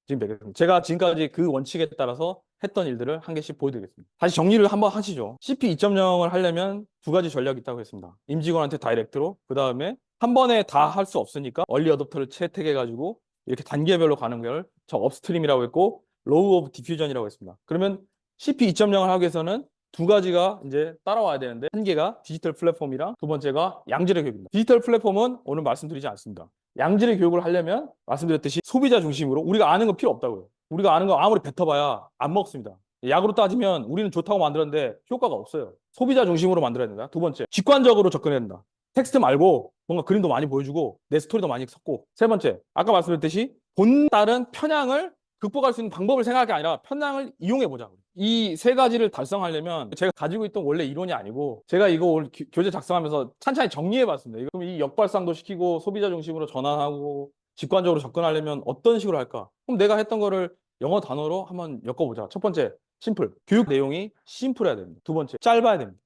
진행되겠습니다. 제가 지금까지 그 원칙에 따라서 했던 일들을 한 개씩 보여드리겠습니다. 다시 정리를 한번 하시죠. CP 2.0을 하려면 두 가지 전략이 있다고 했습니다. 임직원한테 다이렉트로, 그 다음에 한 번에 다 할 수 없으니까 얼리 어댑터를 채택해가지고 이렇게 단계별로 가는 걸 저 업스트림이라고 했고 로우 오브 디퓨전이라고 했습니다. 그러면 CP 2.0을 하기 위해서는 두 가지가 이제 따라와야 되는데, 한 개가 디지털 플랫폼이랑 두 번째가 양질의 교육입니다. 디지털 플랫폼은 오늘 말씀드리지 않습니다. 양질의 교육을 하려면 말씀드렸듯이 소비자 중심으로, 우리가 아는 거 필요 없다고요. 우리가 아는 거 아무리 뱉어봐야 안 먹습니다. 약으로 따지면 우리는 좋다고 만들었는데 효과가 없어요. 소비자 중심으로 만들어야 된다. 두 번째, 직관적으로 접근해야 된다. 텍스트 말고 뭔가 그림도 많이 보여주고 내 스토리도 많이 섞고. 세 번째, 아까 말씀드렸듯이 본다른 편향을 극복할 수 있는 방법을 생각할 게 아니라 편향을 이용해보자. 이 세 가지를 달성하려면 제가 가지고 있던 원래 이론이 아니고 제가 이거 오늘 교재 작성하면서 찬찬히 정리해봤습니다. 그럼 이 역발상도 시키고 소비자 중심으로 전환하고 직관적으로 접근하려면 어떤 식으로 할까? 그럼 내가 했던 거를 영어 단어로 한번 엮어보자. 첫 번째, 심플. 교육 내용이 심플해야 됩니다. 두 번째, 짧아야 됩니다.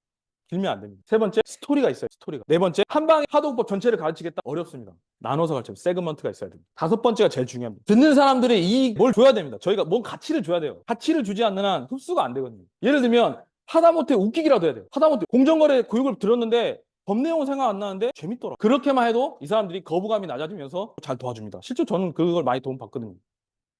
길면 안 됩니다. 세 번째, 스토리가 있어요. 스토리가. 네 번째, 한 방에 하도법 전체를 가르치겠다. 어렵습니다. 나눠서 가르쳐요. 세그먼트가 있어야 됩니다. 다섯 번째가 제일 중요합니다. 듣는 사람들이 뭘 줘야 됩니다. 저희가 뭔 가치를 줘야 돼요. 가치를 주지 않는 한 흡수가 안 되거든요. 예를 들면 하다못해 웃기기라도 해야 돼요. 하다못해 공정거래 교육을 들었는데 법 내용은 생각 안 나는데 재밌더라. 그렇게만 해도 이 사람들이 거부감이 낮아지면서 잘 도와줍니다. 실제 저는 그걸 많이 도움 받거든요.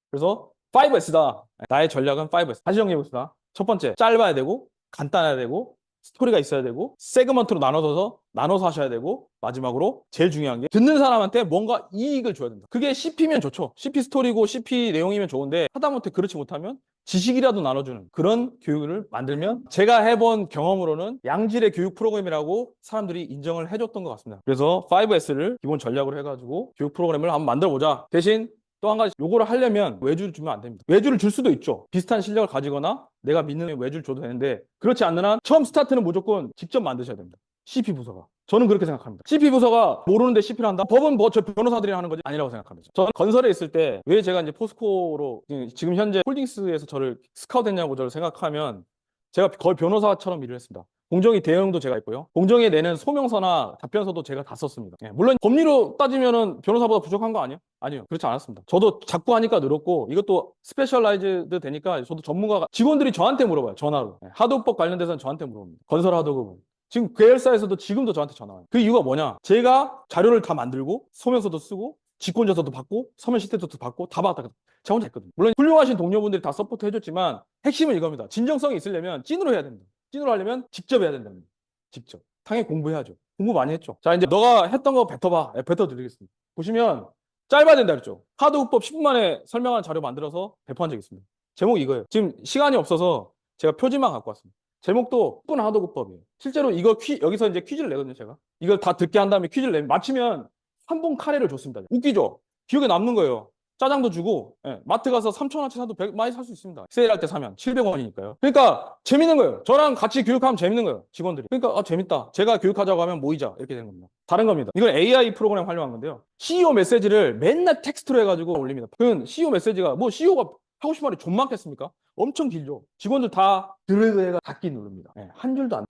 그래서 5S다. 나의 전략은 5S. 다시 정리해봅시다. 첫 번째, 짧아야 되고 간단해야 되고 스토리가 있어야 되고 세그먼트로 나눠서 하셔야 되고, 마지막으로 제일 중요한 게 듣는 사람한테 뭔가 이익을 줘야 된다. 그게 CP면 좋죠. CP 스토리고 CP 내용이면 좋은데 하다못해 그렇지 못하면 지식이라도 나눠주는 그런 교육을 만들면, 제가 해본 경험으로는 양질의 교육 프로그램이라고 사람들이 인정을 해줬던 것 같습니다. 그래서 5S를 기본 전략으로 해가지고 교육 프로그램을 한번 만들어보자. 대신 또 한 가지, 요거를 하려면 외주를 주면 안 됩니다. 외주를 줄 수도 있죠. 비슷한 실력을 가지거나 내가 믿는 외주를 줘도 되는데, 그렇지 않는 한 처음 스타트는 무조건 직접 만드셔야 됩니다. CP 부서가. 저는 그렇게 생각합니다. CP 부서가 모르는데 CP를 한다? 법은 뭐 저 변호사들이 하는 거지? 아니라고 생각합니다. 저는 건설에 있을 때 왜 제가 이제 포스코로 지금 현재 홀딩스에서 저를 스카우트했냐고 저를 생각하면, 제가 거의 변호사처럼 일을 했습니다. 공정위 대응도 제가 했고요. 공정위에 내는 소명서나 답변서도 제가 다 썼습니다. 물론 법리로 따지면은 변호사보다 부족한 거 아니에요? 아니요. 그렇지 않았습니다. 저도 자꾸 하니까 늘었고, 이것도 스페셜라이즈드 되니까 저도 전문가가, 직원들이 저한테 물어봐요. 전화로. 하도법 관련돼서는 저한테 물어봅니다. 건설 하도급. 지금 계열사에서도 지금도 저한테 전화 와요. 그 이유가 뭐냐? 제가 자료를 다 만들고 소명서도 쓰고 직권조서도 받고 서면 시스템도 받고 다 받았다. 제가 혼자 했거든요. 물론 훌륭하신 동료분들이 다 서포트 해줬지만 핵심은 이겁니다. 진정성이 있으려면 찐으로 해야 됩니다. 찐으로 하려면 직접 해야 된답니다. 직접. 당연히 공부해야죠. 공부 많이 했죠. 자, 이제 너가 했던 거 뱉어봐. 뱉어드리겠습니다. 보시면 짧아야 된다 그랬죠. 하도급법 10분 만에 설명하는 자료 만들어서 배포한 적 있습니다. 제목이 이거예요. 지금 시간이 없어서 제가 표지만 갖고 왔습니다. 제목도 10분 하도급법이에요. 실제로 이거 여기서 이제 퀴즈를 내거든요, 제가. 이걸 다 듣게 한 다음에 퀴즈를 내면 맞히면 3분 카레를 줬습니다. 웃기죠? 기억에 남는 거예요. 짜장도 주고, 마트 가서 3,000원치 사도 많이 살 수 있습니다. 세일할 때 사면 700원이니까요. 그러니까 재밌는 거예요. 저랑 같이 교육하면 재밌는 거예요, 직원들이. 그러니까 재밌다. 제가 교육하자고 하면 모이자. 이렇게 되는 겁니다. 다른 겁니다. 이건 AI 프로그램 활용한 건데요. CEO 메시지를 맨날 텍스트로 해가지고 올립니다. 그건 CEO 메시지가, 뭐 CEO가 하고 싶은 말이 좀 많겠습니까? 엄청 길죠. 직원들 다 드래그해가 닫기 누릅니다. 한 줄도 안,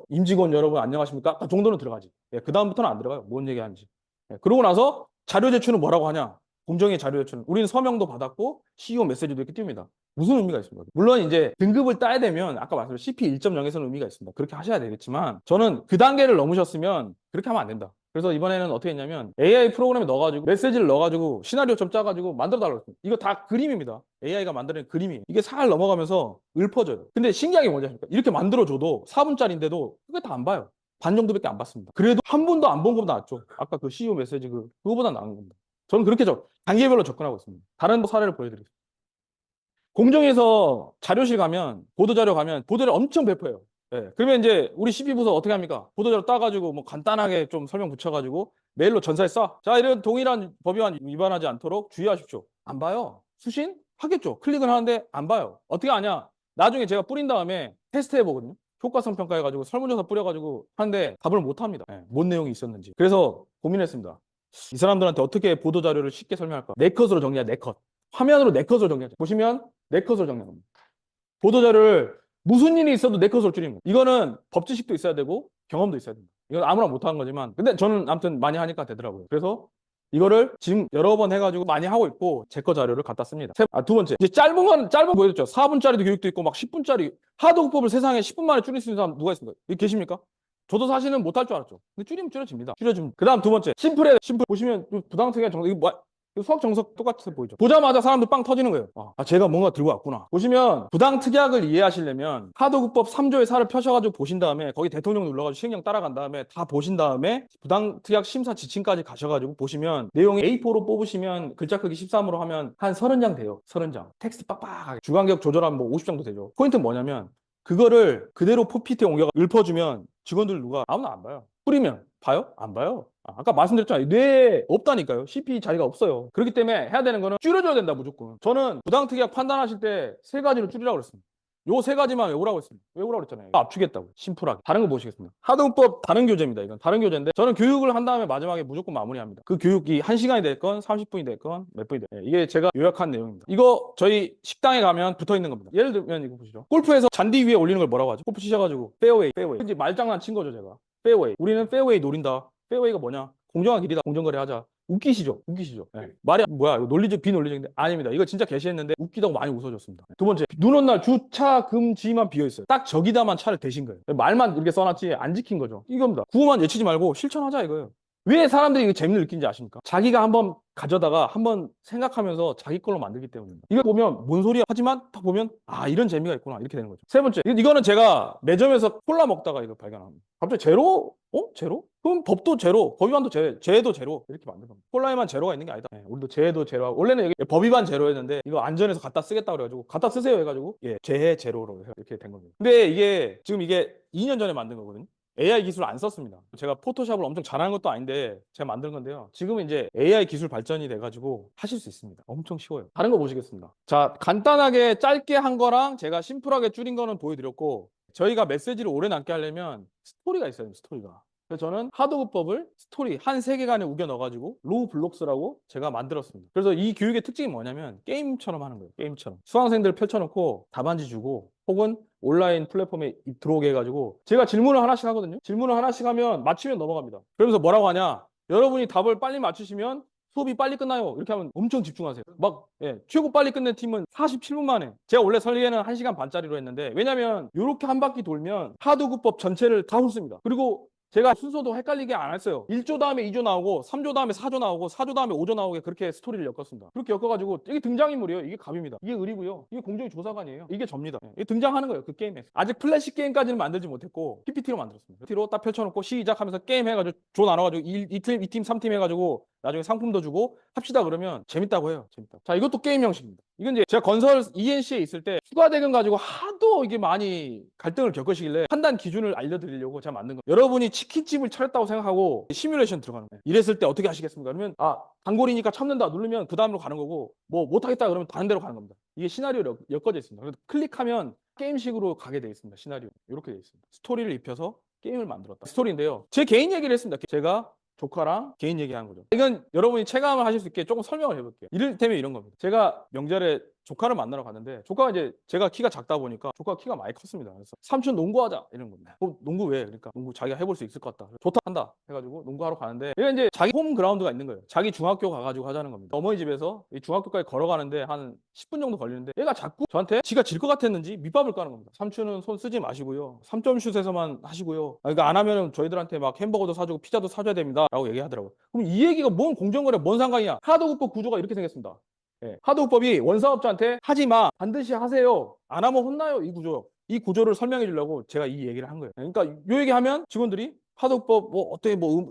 임직원 여러분 안녕하십니까? 그 정도는 들어가지. 그 다음부터는 안 들어가요. 뭔 얘기 하는지. 그러고 나서 자료 제출은 뭐라고 하냐? 공정위 자료 제출은 우리는 서명도 받았고 CEO 메시지도 이렇게 띄웁니다. 무슨 의미가 있습니까? 물론 이제 등급을 따야 되면 아까 말씀드린 CP 1.0에서는 의미가 있습니다. 그렇게 하셔야 되겠지만 저는 그 단계를 넘으셨으면 그렇게 하면 안 된다. 그래서 이번에는 어떻게 했냐면 AI 프로그램에 넣어가지고 메시지를 넣어가지고 시나리오 좀 짜가지고 만들어 달라고 했습니다. 이거 다 그림입니다. AI가 만드는 그림이 이게 살 넘어가면서 읊어져요. 근데 신기한 게 뭔지 아십니까? 이렇게 만들어줘도 4분짜리인데도 그게 다 안 봐요. 반 정도밖에 안 봤습니다. 그래도 한 분도 안 본 것보다 낫죠. 아까 그 CEO 메시지 그거보다 나은 겁니다. 저는 그렇게 단계별로 접근하고 있습니다. 다른 사례를 보여드리겠습니다. 공정에서 자료실 가면 보도자료 가면 보도를 엄청 배포해요. 그러면 이제 우리 CP 부서 어떻게 합니까? 보도자료 따가지고 뭐 간단하게 좀 설명 붙여가지고 메일로 전사에 쏴. 자, 이런 동일한 법위반 위반하지 않도록 주의하십시오. 안 봐요. 수신? 하겠죠. 클릭을 하는데 안 봐요. 어떻게 아냐? 나중에 제가 뿌린 다음에 테스트 해보거든요. 효과성 평가해가지고 설문조사 뿌려가지고 하는데 답을 못 합니다. 뭔 내용이 있었는지. 그래서 고민했습니다. 이 사람들한테 어떻게 보도자료를 쉽게 설명할까? 네 컷으로 정리하자, 네 컷. 화면으로 네 컷으로 정리하자. 보시면 네 컷으로 정리합니다. 보도자료를 무슨 일이 있어도 네 컷으로 줄입니다. 이거는 법 지식도 있어야 되고 경험도 있어야 됩니다. 이건 아무나 못하는 거지만 근데 저는 아무튼 많이 하니까 되더라고요. 그래서 이거를 지금 여러 번 해가지고 많이 하고 있고 제 거 자료를 갖다 씁니다. 두 번째, 이제 짧은 거 보여줬죠. 4분짜리도 교육도 있고 막 10분짜리 하도급법을 세상에 10분 만에 줄일 수 있는 사람 누가 있습니까? 여기 계십니까? 저도 사실은 못할 줄 알았죠. 근데 줄이면 줄여집니다. 줄여집니다. 그 다음 두 번째, 심플 보시면 부당특이한 정석, 이거 뭐 수학 정석 똑같이 보이죠. 보자마자 사람들 빵 터지는 거예요. 제가 뭔가 들고 왔구나. 보시면 부당특약을 이해하시려면 하도급법 3조의 살을 펴셔가지고 보신 다음에 거기 대통령 눌러가지고 시행령 따라간 다음에 다 보신 다음에 부당특약 심사 지침까지 가셔가지고 보시면 내용이 A4로 뽑으시면 글자 크기 13으로 하면 한 30장 돼요. 30장. 텍스트 빡빡하게. 주간격 조절하면 뭐 50장도 되죠. 포인트는 뭐냐면 그거를 그대로 PPT에 옮겨가 읊어주면 직원들 누가 아무나 안 봐요. 뿌리면 봐요? 안 봐요. 아까 말씀드렸잖아요. 뇌에 없다니까요. CP 자리가 없어요. 그렇기 때문에 해야 되는 거는 줄여줘야 된다, 무조건. 저는 부당특약 판단하실 때 세 가지로 줄이라고 그랬습니다. 요 세 가지만 외우라고 했습니다. 외우라고 그랬잖아요. 압축했다고. 심플하게. 다른 거 보시겠습니다. 하도급법 다른 교재입니다. 이건 다른 교재인데 저는 교육을 한 다음에 마지막에 무조건 마무리합니다. 그 교육이 1시간이 됐건 30분이 됐건 몇 분이 됐건 이게 제가 요약한 내용입니다. 이거 저희 식당에 가면 붙어 있는 겁니다. 예를 들면 이거 보시죠. 골프에서 잔디 위에 올리는 걸 뭐라고 하죠? 골프 치셔가지고 페어웨이. 이제 말장난 친 거죠, 제가. 페어웨이. 우리는 페어웨이 노린다. 페어웨이가 뭐냐? 공정한 길이다. 공정거래 하자. 웃기시죠? 네. 말이 뭐야? 이거 논리적 비논리적인데 아닙니다. 이거 진짜 게시했는데 웃기다고 많이 웃어줬습니다. 두 번째, 눈 온 날 주차 금지만 비어 있어요. 딱 저기다만 차를 대신 거예요. 말만 이렇게 써놨지 안 지킨 거죠. 이겁니다. 구호만 외치지 말고 실천하자 이거예요. 왜 사람들이 이거 재미를 느끼는지 아십니까? 자기가 한번 가져다가 한번 생각하면서 자기 걸로 만들기 때문입니다. 이거 보면 뭔 소리야? 하지만 딱 보면 이런 재미가 있구나 이렇게 되는 거죠. 세 번째, 이거는 제가 매점에서 콜라 먹다가 이거 발견합니다. 갑자기 제로? 제로? 그럼 법도 제로, 법위반도 제도 제로 이렇게 만든 겁니다. 콜라에만 제로가 있는 게 아니다. 우리도 제도 제로하고 원래는 여기 법위반 제로였는데 이거 안전해서 갖다 쓰겠다 그래가지고 갖다 쓰세요 해가지고 제해 제로로 이렇게 된 겁니다. 근데 이게 지금 이게 2년 전에 만든 거거든요. AI 기술 안 썼습니다. 제가 포토샵을 엄청 잘하는 것도 아닌데 제가 만든 건데요. 지금은 이제 AI 기술 발전이 돼가지고 하실 수 있습니다. 엄청 쉬워요. 다른 거 보시겠습니다. 자, 간단하게 짧게 한 거랑 제가 심플하게 줄인 거는 보여드렸고 저희가 메시지를 오래 남게 하려면 스토리가 있어요. 스토리가. 그래서 저는 하도급법을 스토리 한 세계관에 우겨 넣어가지고 로우 블록스라고 제가 만들었습니다. 그래서 이 교육의 특징이 뭐냐면 게임처럼 하는 거예요. 게임처럼. 수강생들 펼쳐놓고 답안지 주고 혹은 온라인 플랫폼에 들어오게 해가지고 제가 질문을 하나씩 하거든요. 질문을 하나씩 하면 맞추면 넘어갑니다. 그러면서 뭐라고 하냐? 여러분이 답을 빨리 맞추시면 수업이 빨리 끝나요. 이렇게 하면 엄청 집중하세요. 최고 빨리 끝낸 팀은 47분 만에. 제가 원래 설계는 1시간 반짜리로 했는데 왜냐면 이렇게 한 바퀴 돌면 하도급법 전체를 다 훑습니다. 그리고 제가 순서도 헷갈리게 안 했어요. 1조 다음에 2조 나오고 3조 다음에 4조 나오고 4조 다음에 5조 나오게 그렇게 스토리를 엮었습니다. 그렇게 엮어가지고 이게 등장인물이에요. 이게 갑입니다. 이게 을이고요. 이게 공정위 조사관이에요. 이게 접니다. 이게 등장하는 거예요. 그 게임에. 아직 플래시 게임까지는 만들지 못했고 PPT로 만들었습니다. PPT로 딱 펼쳐놓고 시작하면서 게임 해가지고 조 나눠가지고 이 팀, 3팀 해가지고 나중에 상품도 주고 합시다 그러면 재밌다고 해요. 재밌다. 자, 이것도 게임 형식입니다. 이건 이제 제가 건설 ENC에 있을 때 추가 대금 가지고 하도 이게 많이 갈등을 겪으시길래 판단 기준을 알려드리려고 제가 만든 거예요. 여러분이 치킨집을 차렸다고 생각하고 시뮬레이션 들어가는 거예요. 이랬을 때 어떻게 하시겠습니까? 그러면 단골이니까 참는다 누르면 그 다음으로 가는 거고 뭐 못하겠다 그러면 다른 데로 가는 겁니다. 이게 시나리오로 엮어져 있습니다. 그래서 클릭하면 게임식으로 가게 되어 있습니다. 시나리오 이렇게 되어 있습니다. 스토리를 입혀서 게임을 만들었다. 스토리인데요. 제 개인 얘기를 했습니다. 제가 조카랑 개인 얘기하는 거죠. 이건 여러분이 체감을 하실 수 있게 조금 설명을 해볼게요. 이를테면 이런 겁니다. 제가 명절에 조카를 만나러 갔는데 조카가 이제 제가 키가 작다 보니까 조카가 키가 많이 컸습니다. 그래서 삼촌 농구하자 이런 겁니다. 농구 왜? 그러니까 농구 자기가 해볼 수 있을 것 같다. 좋다 한다 해가지고 농구하러 가는데 얘가 이제 자기 홈 그라운드가 있는 거예요. 자기 중학교 가가지고 하자는 겁니다. 어머니 집에서 이 중학교까지 걸어가는데 한 10분 정도 걸리는데 얘가 자꾸 저한테 지가 질 것 같았는지 밑밥을 까는 겁니다. 삼촌은 손 쓰지 마시고요. 3점 슛에서만 하시고요. 그러니까 안 하면은 저희들한테 막 햄버거도 사주고 피자도 사줘야 됩니다. 라고 얘기하더라고요. 그럼 이 얘기가 뭔 공정거래 뭔 상관이야? 하도급법 구조가 이렇게 생겼습니다. 하도급법이 원사업자한테 하지 마. 반드시 하세요. 안 하면 혼나요. 이 구조. 이 구조를 설명해 주려고 제가 이 얘기를 한 거예요. 그러니까 이 얘기 하면 직원들이 하도급법 뭐 어떻게 뭐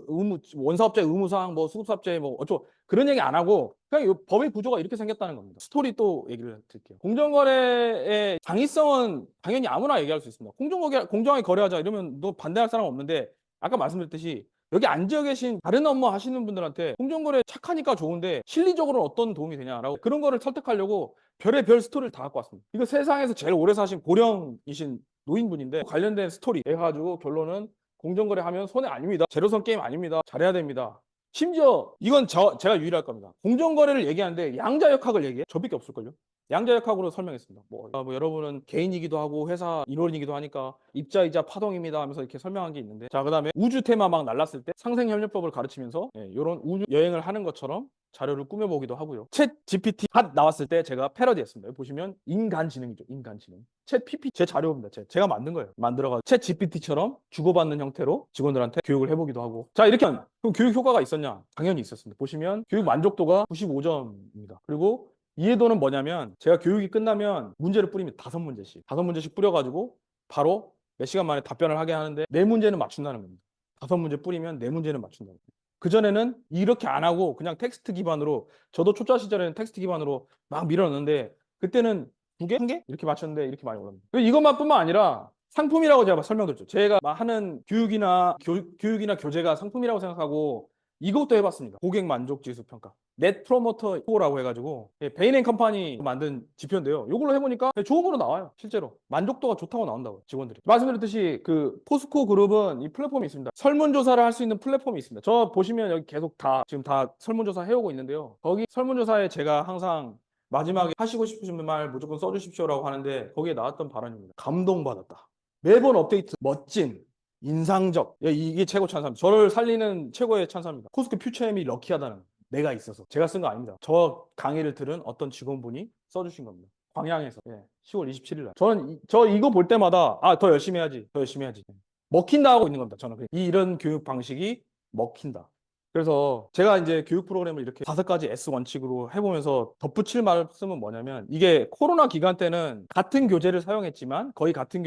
원사업자의 의무사항 뭐 수급사업자의 뭐 어쩌고 그런 얘기 안 하고 그냥 이 법의 구조가 이렇게 생겼다는 겁니다. 스토리 또 얘기를 드릴게요. 공정거래의 당위성은 당연히 아무나 얘기할 수 있습니다. 공정하게 거래하자 이러면 너 반대할 사람 없는데 아까 말씀드렸듯이 여기 앉아 계신 다른 업무 하시는 분들한테 공정거래 착하니까 좋은데 실리적으로는 어떤 도움이 되냐라고 그런 거를 설득하려고 별의별 스토리를 다 갖고 왔습니다. 이거 세상에서 제일 오래 사신 고령이신 노인분인데 관련된 스토리 해가지고 결론은 공정거래 하면 손해 아닙니다. 제로섬 게임 아닙니다. 잘해야 됩니다. 심지어 이건 제가 유일할 겁니다. 공정거래를 얘기하는데 양자역학을 얘기해? 저밖에 없을걸요? 양자역학으로 설명했습니다. 뭐 여러분은 개인이기도 하고 회사 인원이기도 하니까 입자이자 파동입니다 하면서 이렇게 설명한 게 있는데, 자, 그다음에 우주 테마 막 날랐을 때 상생협력법을 가르치면서 이런 우주 여행을 하는 것처럼 자료를 꾸며보기도 하고요. 챗 GPT 핫 나왔을 때 제가 패러디했습니다. 여기 보시면 인간지능이죠. 인간지능. 챗 PP 제 자료입니다. 제가 만든 거예요. 만들어가지고 챗 GPT처럼 주고받는 형태로 직원들한테 교육을 해보기도 하고. 자, 이렇게 하면 그럼 교육 효과가 있었냐? 당연히 있었습니다. 보시면 교육 만족도가 95점입니다. 그리고 이해도는 뭐냐면 제가 교육이 끝나면 문제를 뿌리면 5문제씩 뿌려가지고 바로 몇 시간 만에 답변을 하게 하는데 4문제는 맞춘다는 겁니다. 5문제 뿌리면 4문제는 맞춘다는 겁니다. 그전에는 이렇게 안 하고 그냥 텍스트 기반으로, 저도 초짜 시절에는 텍스트 기반으로 막 밀어넣는데 그때는 2개? 1개? 이렇게 맞췄는데 이렇게 많이 올랐습니다. 이것만 뿐만 아니라 상품이라고 제가 설명드렸죠. 제가 하는 교육이나 교재가 상품이라고 생각하고 이것도 해봤습니다. 고객 만족 지수 평가. 넷 프로모터 스코어라고 해가지고 베인앤컴퍼니 만든 지표인데요. 이걸로 해보니까 좋은 거로 나와요. 실제로 만족도가 좋다고 나온다고요. 직원들이. 말씀드렸듯이 그 포스코 그룹은 이 플랫폼이 있습니다. 설문조사를 할 수 있는 플랫폼이 있습니다. 저 보시면 여기 계속 지금 다 설문조사 해오고 있는데요. 거기 설문조사에 제가 항상 마지막에 하시고 싶으신 말 무조건 써주십시오라고 하는데 거기에 나왔던 발언입니다. 감동받았다. 매번 업데이트. 멋진. 인상적. 이게 최고 찬사입니다. 저를 살리는 최고의 찬사입니다. 포스코 퓨처엠이 럭키하다는, 내가 있어서. 제가 쓴 거 아닙니다. 저 강의를 들은 어떤 직원분이 써주신 겁니다. 광양에서 10월 27일 날. 저는 저 이거 볼 때마다 더 열심히 해야지, 더 열심히 해야지. 먹힌다 하고 있는 겁니다. 저는 이런 교육 방식이 먹힌다. 그래서 제가 이제 교육 프로그램을 이렇게 5가지 S 원칙으로 해보면서 덧붙일 말씀은 뭐냐면, 이게 코로나 기간 때는 같은 교재를 사용했지만, 거의 같은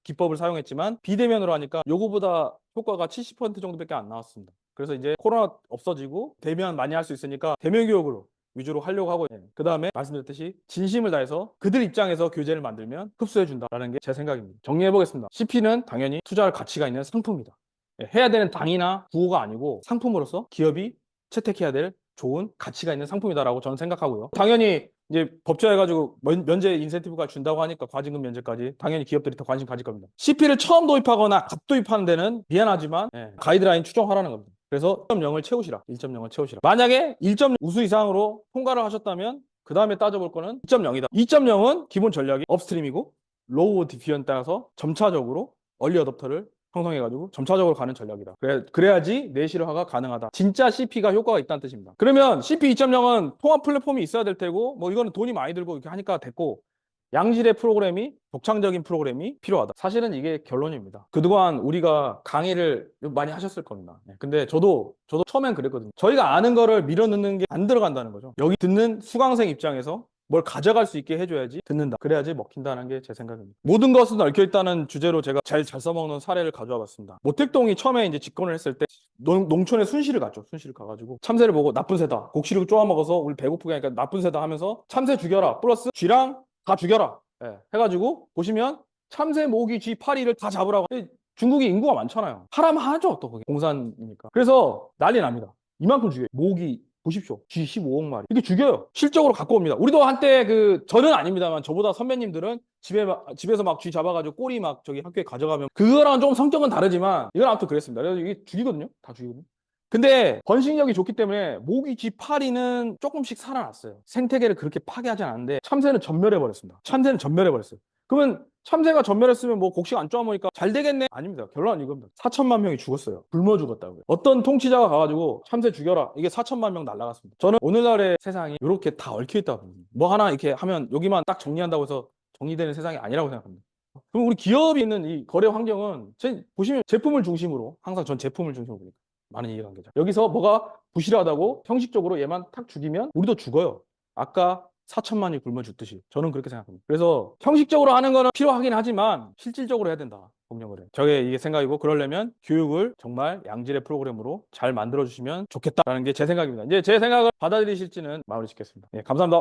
기법을 사용했지만 비대면으로 하니까 요거보다 효과가 70% 정도밖에 안 나왔습니다. 그래서 이제 코로나 없어지고 대면 많이 할 수 있으니까 대면 교육으로 위주로 하려고 하고, 그 다음에 말씀드렸듯이 진심을 다해서 그들 입장에서 교재를 만들면 흡수해준다라는 게 제 생각입니다. 정리해보겠습니다. CP는 당연히 투자할 가치가 있는 상품이다. 해야 되는 당이나 구호가 아니고 상품으로서 기업이 채택해야 될 좋은 가치가 있는 상품이다라고 저는 생각하고요. 당연히 이제 법제화해가지고 면제 인센티브가 준다고 하니까 과징금 면제까지 당연히 기업들이 더 관심 가질 겁니다. CP를 처음 도입하거나 갓 도입하는 데는 미안하지만 가이드라인 추정하라는 겁니다. 그래서 1.0을 채우시라. 1.0을 채우시라. 만약에 1.0 우수 이상으로 통과를 하셨다면 그 다음에 따져볼 거는 2.0이다. 2.0은 기본 전략이 업스트림이고 로우 디퓨전 따라서 점차적으로 얼리 어댑터를 형성해가지고 점차적으로 가는 전략이다. 그래야지 내실화가 가능하다. 진짜 CP가 효과가 있다는 뜻입니다. 그러면 CP 2.0은 통합 플랫폼이 있어야 될 테고, 뭐 이거는 돈이 많이 들고 이렇게 하니까 됐고, 양질의 프로그램이, 독창적인 프로그램이 필요하다. 사실은 이게 결론입니다. 그동안 우리가 강의를 많이 하셨을 겁니다. 근데 저도 처음엔 그랬거든요. 저희가 아는 거를 밀어넣는 게 안 들어간다는 거죠. 여기 듣는 수강생 입장에서 뭘 가져갈 수 있게 해줘야지 듣는다. 그래야지 먹힌다는 게 제 생각입니다. 모든 것은 얽혀있다는 주제로 제가 잘 써먹는 사례를 가져와 봤습니다. 모택동이 처음에 이제 집권을 했을 때 농촌에 순시를 갔죠. 순시를 가가지고 참새를 보고 나쁜 새다. 곡시를 쪼아 먹어서 우리 배고프게 하니까 나쁜 새다 하면서 참새 죽여라. 플러스 쥐랑 다 죽여라. 해가지고 보시면 참새, 모기, 쥐, 파리를 다 잡으라고. 중국이 인구가 많잖아요. 사람 하죠, 또 그게. 공산이니까. 그래서 난리 납니다. 이만큼 죽여요. 모기 보십시오. 쥐 15억 마리. 이렇게 죽여요. 실적으로 갖고 옵니다. 우리도 한때 저는 아닙니다만 저보다 선배님들은 집에서 막 쥐 잡아가지고 꼬리 막 저기 학교에 가져가면 그거랑 좀 성격은 다르지만 이건 아무튼 그랬습니다. 그래서 이게 죽이거든요. 다 죽이거든요. 근데 번식력이 좋기 때문에 모기, 쥐, 파리는 조금씩 살아났어요. 생태계를 그렇게 파괴하지 않았는데 참새는 전멸해버렸습니다. 참새는 전멸해버렸어요. 그러면 참새가 전멸했으면 뭐 곡식 안 쪼아먹으니까 잘 되겠네? 아닙니다. 결론은 이겁니다. 4천만 명이 죽었어요. 굶어 죽었다고요. 어떤 통치자가 가가지고 참새 죽여라. 이게 4천만 명 날라갔습니다. 저는 오늘날의 세상이 이렇게 다 얽혀있다고 봅니다. 뭐 하나 이렇게 하면 여기만 딱 정리한다고 해서 정리되는 세상이 아니라고 생각합니다. 그럼 우리 기업이 있는 이 거래 환경은 보시면 제품을 중심으로, 항상 전 제품을 중심으로 보니까 많은 이해관계자. 여기서 뭐가 부실하다고 형식적으로 얘만 탁 죽이면 우리도 죽어요. 아까 4천만이 굶어 죽듯이. 저는 그렇게 생각합니다. 그래서 형식적으로 하는 거는 필요하긴 하지만 실질적으로 해야 된다. 법령을 해. 저게 이게 생각이고, 그러려면 교육을 정말 양질의 프로그램으로 잘 만들어 주시면 좋겠다라는 게 제 생각입니다. 이제 제 생각을 받아들이실지는 마무리 짓겠습니다. 감사합니다.